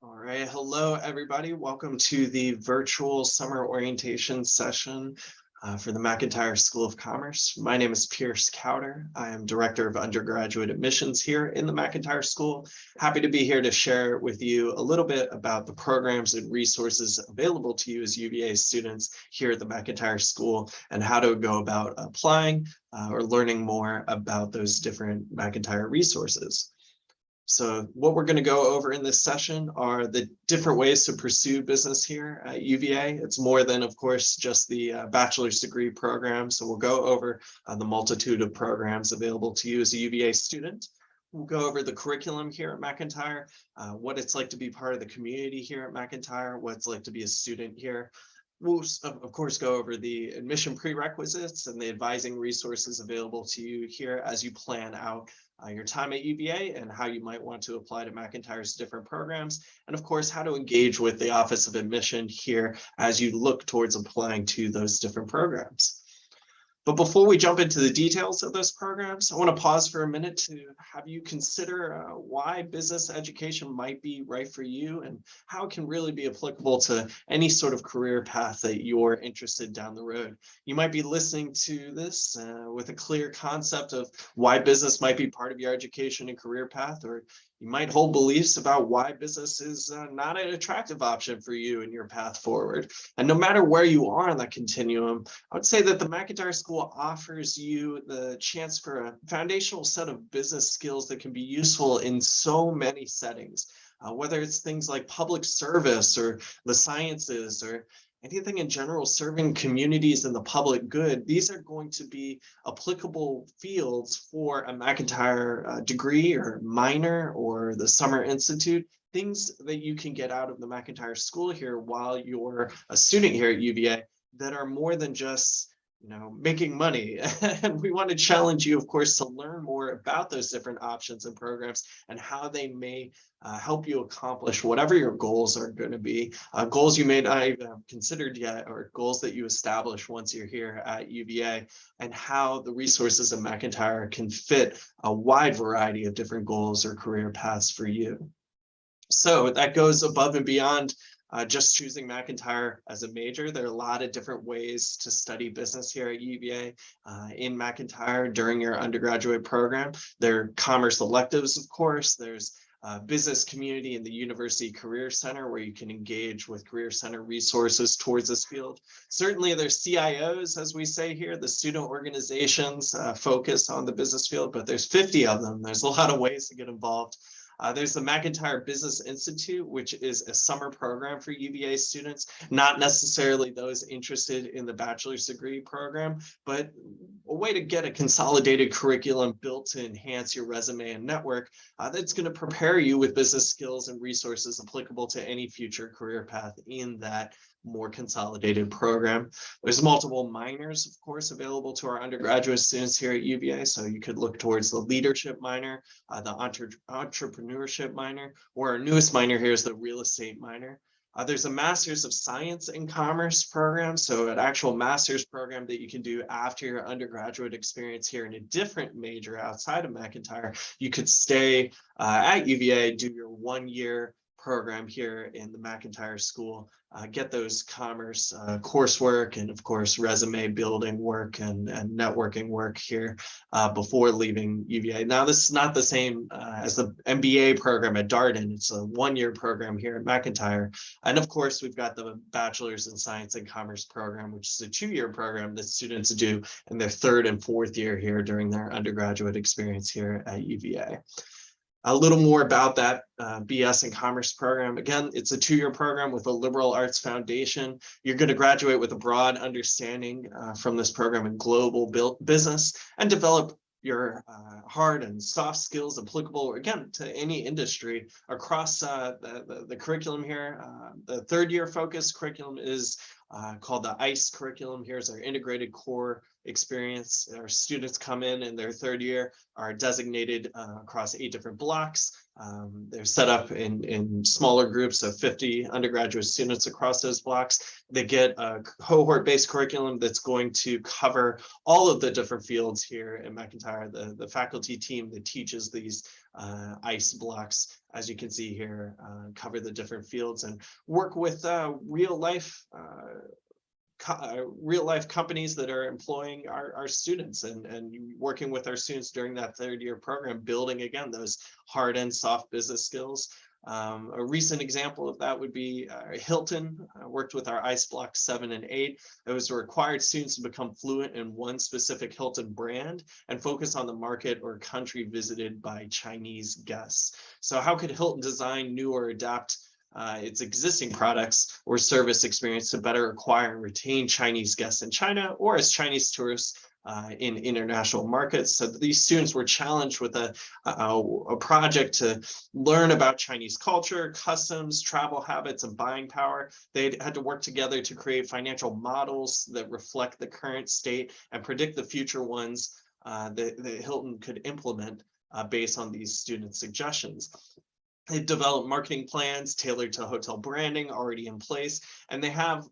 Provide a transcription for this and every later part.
All right, hello everybody. Welcome to the virtual summer orientation session for the McIntire School of Commerce. My name is Pierce Cowder. I am Director of Undergraduate Admissions here in the McIntire School. Happy to be here to share with you a little bit about the programs and resources available to you as UVA students here at the McIntire School and how to go about applying or learning more about those different McIntire resources. So what we're going to go over in this session are the different ways to pursue business here at UVA. It's more than, of course, just the bachelor's degree program. So we'll go over the multitude of programs available to you as a UVA student. We'll go over the curriculum here at McIntire, what it's like to be part of the community here at McIntire, what it's like to be a student here. We'll, of course, go over the admission prerequisites and the advising resources available to you here as you plan out your time at UVA and how you might want to apply to McIntire's different programs. And of course, how to engage with the Office of Admission here as you look towards applying to those different programs. But before we jump into the details of those programs, I want to pause for a minute to have you consider why business education might be right for you and how it can really be applicable to any sort of career path that you're interested down the road. You might be listening to this with a clear concept of why business might be part of your education and career path, or you might hold beliefs about why business is not an attractive option for you in your path forward. And no matter where you are on that continuum, I would say that the McIntire School offers you the chance for a foundational set of business skills that can be useful in so many settings, whether it's things like public service or the sciences or anything in general serving communities and the public good. These are going to be applicable fields for a McIntire degree or minor or the Summer Institute, things that you can get out of the McIntire School here while you're a student here at UVA that are more than just making money. And we want to challenge you, of course, to learn more about those different options and programs and how they may help you accomplish whatever your goals are going to be, goals you may not even have considered yet, or goals that you establish once you're here at UVA, and how the resources of McIntire can fit a wide variety of different goals or career paths for you. So that goes above and beyond just choosing McIntire as a major. There are a lot of different ways to study business here at UVA in McIntire during your undergraduate program. There are commerce electives, of course. There's business community in the University Career Center where you can engage with Career Center resources towards this field. Certainly there's CIOs, as we say here, the student organizations focus on the business field, but there's 50 of them. There's a lot of ways to get involved. There's the McIntire Business Institute, which is a summer program for UVA students, not necessarily those interested in the bachelor's degree program, but a way to get a consolidated curriculum built to enhance your resume and network that's going to prepare you with business skills and resources applicable to any future career path in that more consolidated program. There's multiple minors, of course, available to our undergraduate students here at UVA. So you could look towards the leadership minor, the entrepreneurship minor, or our newest minor here is the real estate minor. There's a Master's of Science in Commerce program, so an actual master's program that you can do after your undergraduate experience here in a different major outside of McIntire. You could stay at UVA, do your 1-year program here in the McIntire School, get those commerce coursework and, of course, resume building work and networking work here before leaving UVA. Now, this is not the same as the MBA program at Darden. It's a 1-year program here at McIntire. And of course, we've got the Bachelor's in Science and Commerce program, which is a 2-year program that students do in their 3rd and 4th year here during their undergraduate experience here at UVA. A little more about that BS in Commerce program. Again, it's a 2-year program with a liberal arts foundation. You're going to graduate with a broad understanding from this program in global business and develop your hard and soft skills applicable, again, to any industry across the curriculum here. The 3rd-year focus curriculum is called the ICE curriculum. Here's our integrated core experience. Our students come in their 3rd year, are designated across 8 different blocks. They're set up in smaller groups of 50 undergraduate students across those blocks. They get a cohort-based curriculum that's going to cover all of the different fields here at McIntire. The faculty team that teaches these ICE blocks, as you can see here, cover the different fields and work with real life companies that are employing our students and working with our students during that third-year program, building, again, those hard and soft business skills. A recent example of that would be Hilton worked with our ICE Block 7 and 8. It was required students to become fluent in one specific Hilton brand and focus on the market or country visited by Chinese guests. So how could Hilton design new or adapt its existing products or service experience to better acquire and retain Chinese guests in China or as Chinese tourists in international markets? So these students were challenged with a project to learn about Chinese culture, customs, travel habits, and buying power. They had to work together to create financial models that reflect the current state and predict the future ones that Hilton could implement based on these student suggestions. They've developed marketing plans tailored to hotel branding already in place, and they have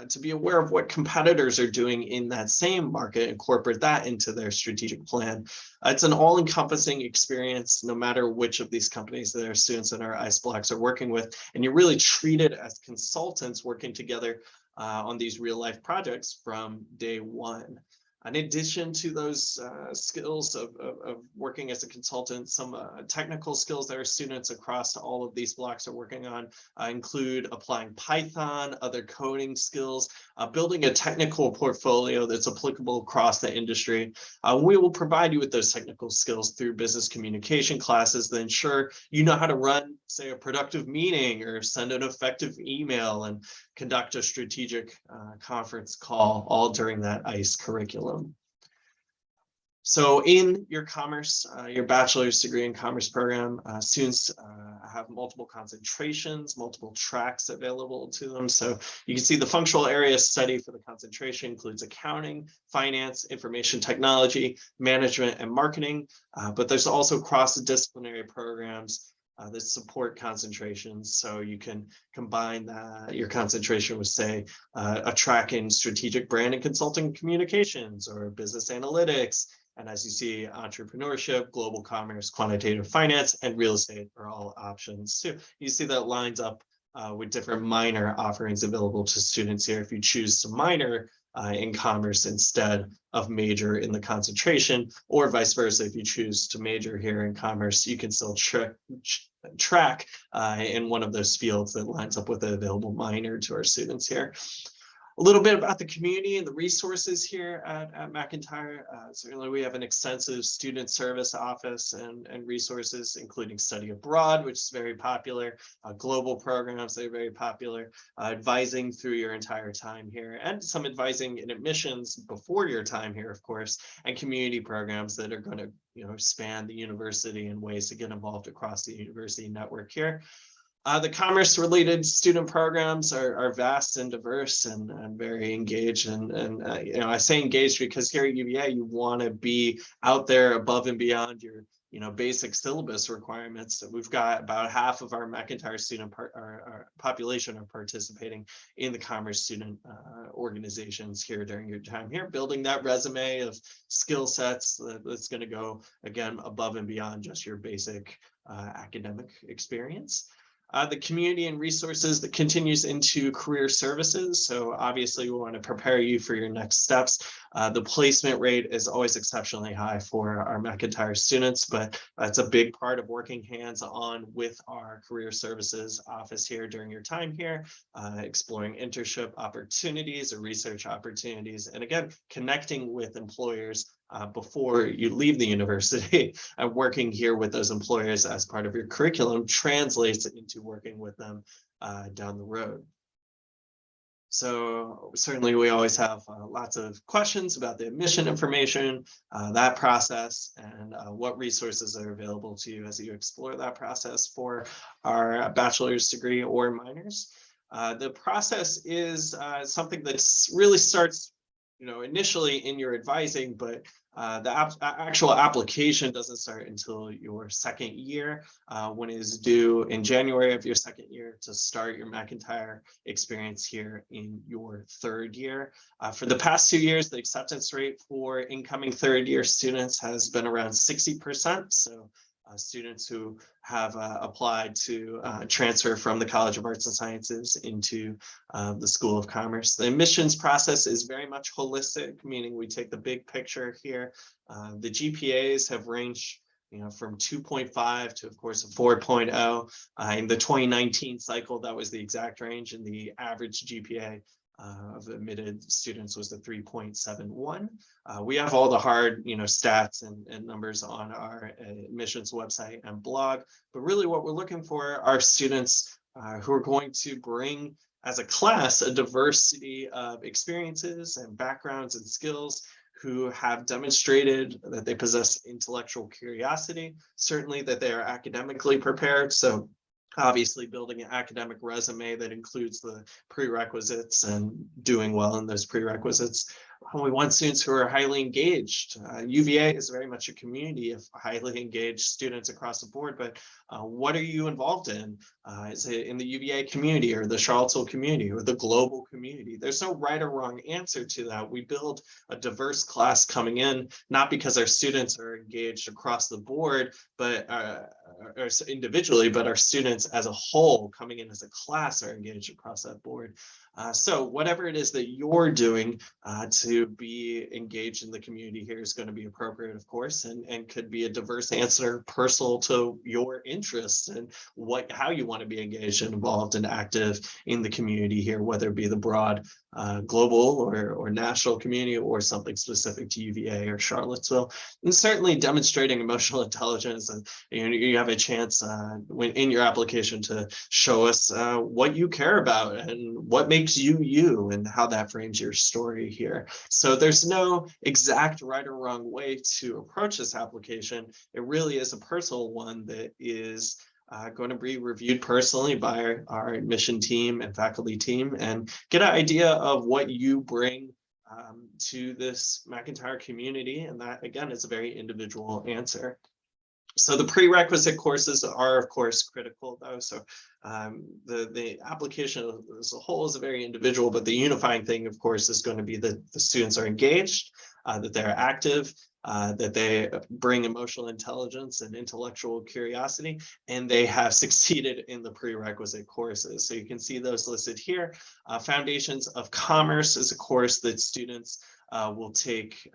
to be aware of what competitors are doing in that same market, incorporate that into their strategic plan. It's an all-encompassing experience, no matter which of these companies that our students in our ICE blocks are working with, and you're really treated as consultants working together on these real-life projects from day one. In addition to those skills of working as a consultant, some technical skills that our students across all of these blocks are working on include applying Python, other coding skills, building a technical portfolio that's applicable across the industry. We will provide you with those technical skills through business communication classes that ensure you know how to run, say, a productive meeting or send an effective email and conduct a strategic conference call, all during that ICE curriculum. So in your commerce, your bachelor's degree in commerce program, students have multiple concentrations, multiple tracks available to them. So you can see the functional area study for the concentration includes accounting, finance, information technology, management, and marketing. But there's also cross-disciplinary programs that support concentrations. So you can combine your concentration with, say, a track in strategic brand and consulting communications or business analytics. And as you see, entrepreneurship, global commerce, quantitative finance, and real estate are all options too. You see that lines up with different minor offerings available to students here. If you choose to minor in commerce instead of major in the concentration, or vice versa, if you choose to major here in commerce, you can still track in one of those fields that lines up with the available minor to our students here. A little bit about the community and the resources here at McIntire. Certainly we have an extensive student service office and resources, including study abroad, which is very popular, global programs that are very popular, advising through your entire time here, and some advising in admissions before your time here, of course, and community programs that are going to span the university in ways to get involved across the university network here. The commerce-related student programs are vast and diverse and very engaged. And I say engaged because here at UVA, you want to be out there above and beyond your basic syllabus requirements. We've got about half of our McIntire student our population are participating in the commerce student organizations here during your time here, building that resume of skill sets that's going to go, again, above and beyond just your basic academic experience. The community and resources that continues into career services. So obviously we want to prepare you for your next steps. The placement rate is always exceptionally high for our McIntire students, but that's a big part of working hands-on with our career services office here during your time here, exploring internship opportunities or research opportunities, and again, connecting with employers before you leave the university. And working here with those employers as part of your curriculum translates into working with them down the road. So certainly we always have lots of questions about the admission information, that process, and what resources are available to you as you explore that process for our bachelor's degree or minors. The process is something that really starts initially in your advising, but the actual application doesn't start until your second year, when it is due in January of your second year to start your McIntire experience here in your third year. For the past 2 years, the acceptance rate for incoming third year students has been around 60%. So students who have applied to transfer from the College of Arts and Sciences into the School of Commerce. The admissions process is very much holistic, meaning we take the big picture here. The GPAs have ranged from 2.5 to, of course, a 4.0. In the 2019 cycle, that was the exact range, and the average GPA of admitted students was the 3.71. We have all the hard, stats and numbers on our admissions website and blog, but really what we're looking for are students who are going to bring, as a class, a diversity of experiences and backgrounds and skills, who have demonstrated that they possess intellectual curiosity, certainly that they are academically prepared. So obviously building an academic resume that includes the prerequisites and doing well in those prerequisites. We want students who are highly engaged. UVA is very much a community of highly engaged students across the board, but what are you involved in? Is it in the UVA community or the Charlottesville community or the global community? There's no right or wrong answer to that. We build a diverse class coming in, not because our students are engaged across the board, but or individually, but our students as a whole coming in as a class are engaged across that board. So whatever it is that you're doing to be engaged in the community here is going to be appropriate, of course, and could be a diverse answer personal to your interests and how you want to be engaged and involved and active in the community here, whether it be the broad global or national community or something specific to UVA or Charlottesville. And certainly demonstrating emotional intelligence, and you have a chance when in your application to show us what you care about and what makes you you and how that frames your story here. So there's no exact right or wrong way to approach this application. It really is a personal one that is going to be reviewed personally by our admission team and faculty team, and get an idea of what you bring to this McIntire community. And that, again, is a very individual answer. So the prerequisite courses are, of course, critical, though. So the application as a whole is very individual, but the unifying thing, of course, is going to be that the students are engaged, that they're active, that they bring emotional intelligence and intellectual curiosity, and they have succeeded in the prerequisite courses. So you can see those listed here. Foundations of Commerce is a course that students will take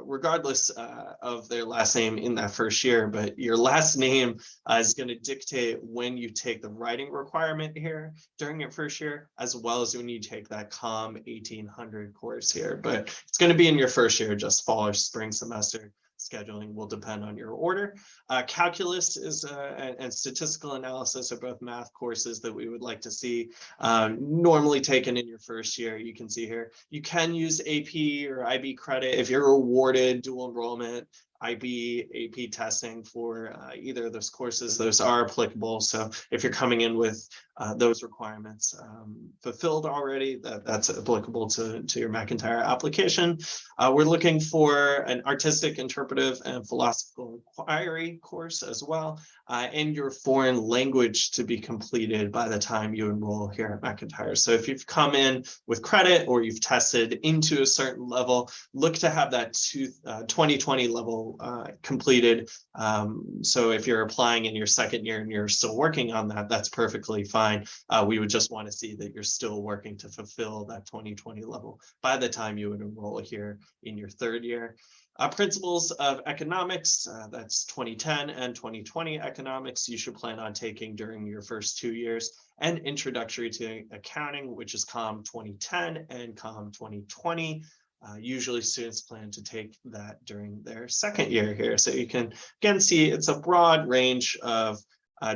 regardless of their last name in that first year, but your last name is going to dictate when you take the writing requirement here during your first year, as well as when you take that COM 1800 course here. But it's going to be in your first year, just fall or spring semester. Scheduling will depend on your order. Calculus is and statistical analysis are both math courses that we would like to see normally taken in your first year. You can see here, you can use AP or IB credit if you're awarded dual enrollment. IB, AP testing for either of those courses, those are applicable. So if you're coming in with those requirements fulfilled already, that's applicable to your McIntire application. We're looking for an artistic, interpretive, and philosophical inquiry course as well, and your foreign language to be completed by the time you enroll here at McIntire. So if you've come in with credit or you've tested into a certain level, look to have that 2020 level completed. So if you're applying in your second year and you're still working on that, that's perfectly fine. We would just want to see that you're still working to fulfill that 2020 level by the time you would enroll here in your third year. Principles of Economics, that's 2010 and 2020 economics, you should plan on taking during your first 2 years. And Introductory to Accounting, which is COM 2010 and COM 2020. Usually students plan to take that during their second year here. So you can again see it's a broad range of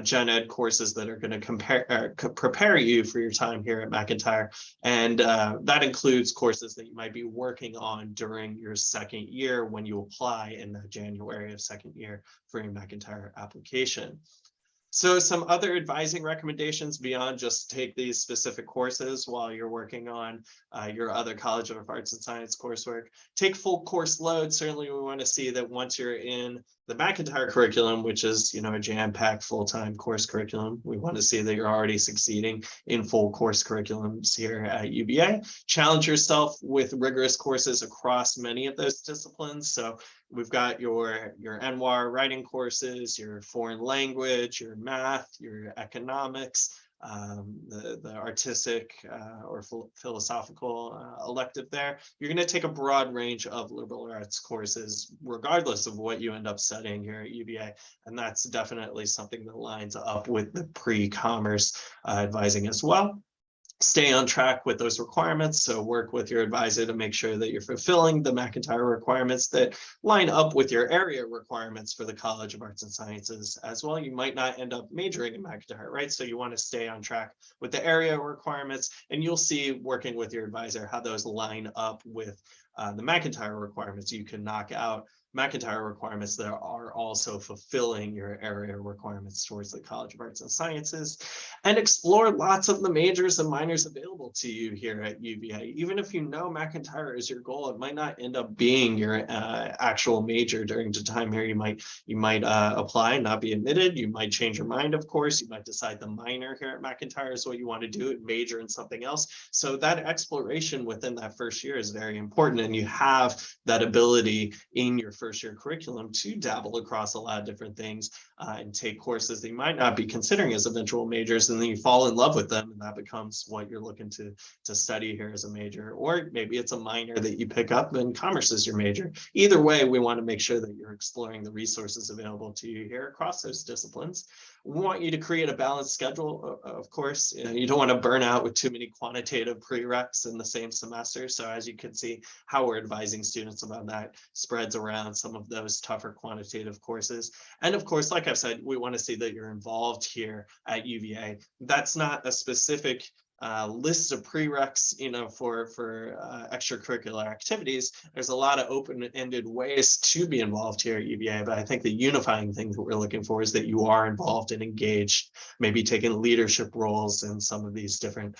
gen ed courses that are going to prepare you for your time here at McIntire. And that includes courses that you might be working on during your second year when you apply in the January of second year for your McIntire application. So some other advising recommendations beyond just take these specific courses while you're working on your other College of Arts and Science coursework. Take full course load. Certainly we want to see that once you're in the McIntire curriculum, which is, a jam-packed full-time course curriculum, we want to see that you're already succeeding in full course curriculums here at UVA. Challenge yourself with rigorous courses across many of those disciplines. So we've got your NWAR writing courses, your foreign language, your math, your economics, the artistic or philosophical elective there. You're going to take a broad range of liberal arts courses, regardless of what you end up studying here at UVA. And that's definitely something that lines up with the pre-commerce advising as well. Stay on track with those requirements. So work with your advisor to make sure that you're fulfilling the McIntire requirements that line up with your area requirements for the College of Arts and Sciences as well. You might not end up majoring in McIntire, right? So you want to stay on track with the area requirements, and you'll see working with your advisor how those line up with the McIntire requirements. You can knock out McIntire requirements that are also fulfilling your area requirements towards the College of Arts and Sciences, and explore lots of the majors and minors available to you here at UVA. Even if you know McIntire is your goal, it might not end up being your actual major during the time here. You might apply and not be admitted. You might change your mind, of course. You might decide the minor here at McIntire is what you want to do and major in something else. So that exploration within that first year is very important, and you have that ability in your first year curriculum to dabble across a lot of different things and take courses that you might not be considering as eventual majors, and then you fall in love with them, and that becomes what you're looking to study here as a major. Or maybe it's a minor that you pick up and commerce is your major. Either way, we want to make sure that you're exploring the resources available to you here across those disciplines. We want you to create a balanced schedule, of course. You don't want to burn out with too many quantitative prereqs in the same semester. So as you can see, how we're advising students about that spreads around some of those tougher quantitative courses. And of course, like I've said, we want to see that you're involved here at UVA. That's not a specific list of prereqs, for extracurricular activities. There's a lot of open-ended ways to be involved here at UVA, but I think the unifying thing that we're looking for is that you are involved and engaged, maybe taking leadership roles in some of these different,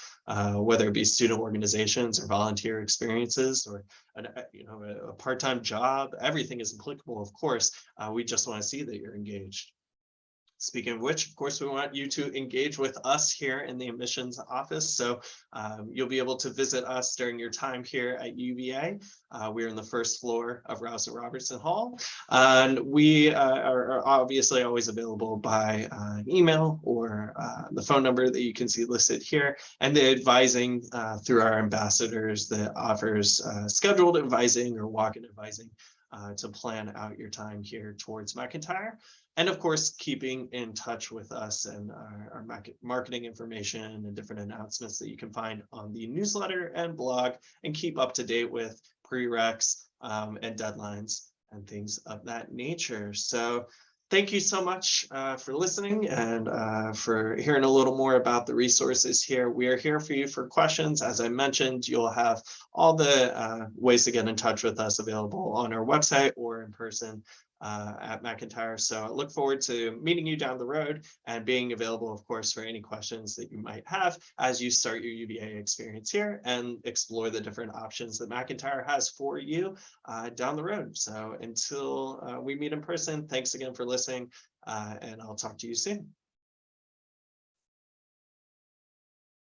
whether it be student organizations or volunteer experiences or a part-time job. Everything is applicable, of course. We just want to see that you're engaged. Speaking of which, of course, we want you to engage with us here in the admissions office. So you'll be able to visit us during your time here at UVA. We're in the first floor of Rouse and Robertson Hall. And we are obviously always available by email or the phone number that you can see listed here. And the advising through our ambassadors that offers scheduled advising or walk-in advising to plan out your time here towards McIntire. And of course, keeping in touch with us and our marketing information and different announcements that you can find on the newsletter and blog, and keep up to date with prereqs and deadlines and things of that nature. So thank you so much for listening and for hearing a little more about the resources here. We are here for you for questions. As I mentioned, you'll have all the ways to get in touch with us available on our website or in person at McIntire. So I look forward to meeting you down the road and being available, of course, for any questions that you might have as you start your UVA experience here and explore the different options that McIntire has for you down the road. So until we meet in person, thanks again for listening, and I'll talk to you soon.